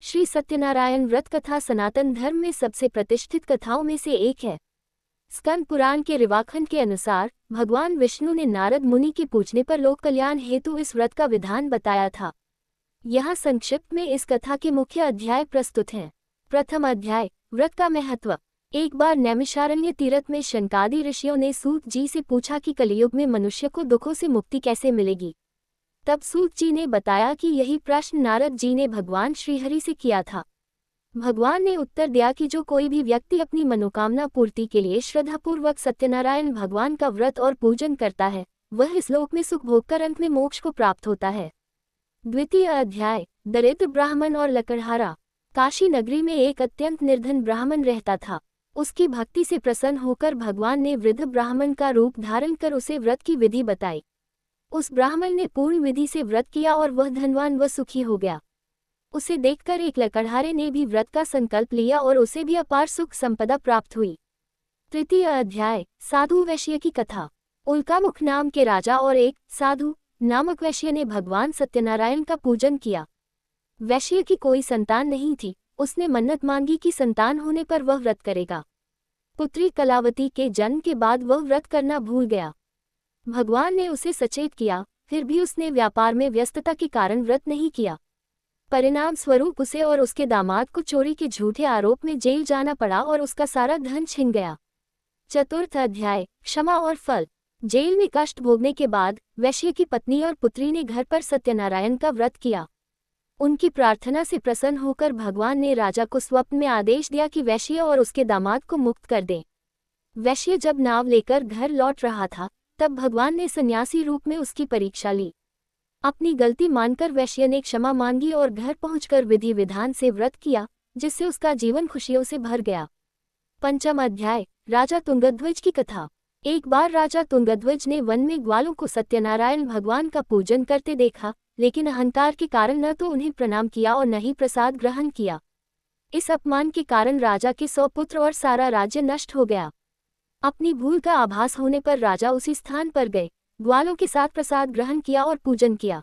श्री सत्यनारायण व्रत कथा सनातन धर्म में सबसे प्रतिष्ठित कथाओं में से एक है। स्कंद पुराण के रिवाखंड के अनुसार भगवान विष्णु ने नारद मुनि के पूछने पर लोक कल्याण हेतु इस व्रत का विधान बताया था। यहाँ संक्षिप्त में इस कथा के मुख्य अध्याय प्रस्तुत हैं। प्रथम अध्याय, व्रत का महत्व। एक बार नैमिषारण्य तीर्थ में शनकादि ऋषियों ने सूत जी से पूछा कि कलियुग में मनुष्य को दुखों से मुक्ति कैसे मिलेगी। तब सूत जी ने बताया कि यही प्रश्न नारद जी ने भगवान श्रीहरि से किया था। भगवान ने उत्तर दिया कि जो कोई भी व्यक्ति अपनी मनोकामना पूर्ति के लिए श्रद्धापूर्वक सत्यनारायण भगवान का व्रत और पूजन करता है, वह इस लोक में सुख भोगकर अंत में मोक्ष को प्राप्त होता है। द्वितीय अध्याय, दरिद्र ब्राह्मण और लकड़हारा। काशी नगरी में एक अत्यंत निर्धन ब्राह्मण रहता था। उसकी भक्ति से प्रसन्न होकर भगवान ने वृद्ध ब्राह्मण का रूप धारण कर उसे व्रत की विधि बताई। उस ब्राह्मण ने पूर्ण विधि से व्रत किया और वह धनवान व सुखी हो गया। उसे देखकर एक लकड़हारे ने भी व्रत का संकल्प लिया और उसे भी अपार सुख संपदा प्राप्त हुई। तृतीय अध्याय, साधु वैश्य की कथा। उल्कामुख नाम के राजा और एक साधु नामक वैश्य ने भगवान सत्यनारायण का पूजन किया। वैश्य की कोई संतान नहीं थी। उसने मन्नत मांगी कि संतान होने पर वह व्रत करेगा। पुत्री कलावती के जन्म के बाद वह व्रत करना भूल गया। भगवान ने उसे सचेत किया, फिर भी उसने व्यापार में व्यस्तता के कारण व्रत नहीं किया। परिणाम स्वरूप उसे और उसके दामाद को चोरी के झूठे आरोप में जेल जाना पड़ा और उसका सारा धन छिन गया। चतुर्थ अध्याय, क्षमा और फल। जेल में कष्ट भोगने के बाद वैश्य की पत्नी और पुत्री ने घर पर सत्यनारायण का व्रत किया। उनकी प्रार्थना से प्रसन्न होकर भगवान ने राजा को स्वप्न में आदेश दिया कि वैश्य और उसके दामाद को मुक्त कर दें। वैश्य जब नाव लेकर घर लौट रहा था, तब भगवान ने सन्यासी रूप में उसकी परीक्षा ली। अपनी गलती मानकर वैश्य ने क्षमा मांगी और घर पहुंचकर विधि विधान से व्रत किया, जिससे उसका जीवन खुशियों से भर गया। पंचम अध्याय, राजा तुंगध्वज की कथा। एक बार राजा तुंगध्वज ने वन में ग्वालों को सत्यनारायण भगवान का पूजन करते देखा, लेकिन अहंकार के कारण न तो उन्हें प्रणाम किया और न ही प्रसाद ग्रहण किया। इस अपमान के कारण राजा के 100 पुत्र और सारा राज्य नष्ट हो गया। अपनी भूल का आभास होने पर राजा उसी स्थान पर गए, ग्वालों के साथ प्रसाद ग्रहण किया और पूजन किया।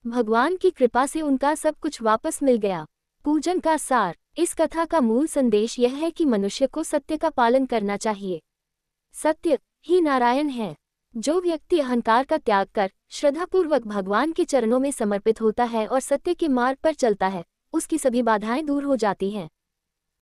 भगवान की कृपा से उनका सब कुछ वापस मिल गया। पूजन का सार। इस कथा का मूल संदेश यह है कि मनुष्य को सत्य का पालन करना चाहिए। सत्य ही नारायण है। जो व्यक्ति अहंकार का त्याग कर श्रद्धापूर्वक भगवान के चरणों में समर्पित होता है और सत्य के मार्ग पर चलता है, उसकी सभी बाधाएं दूर हो जाती हैं।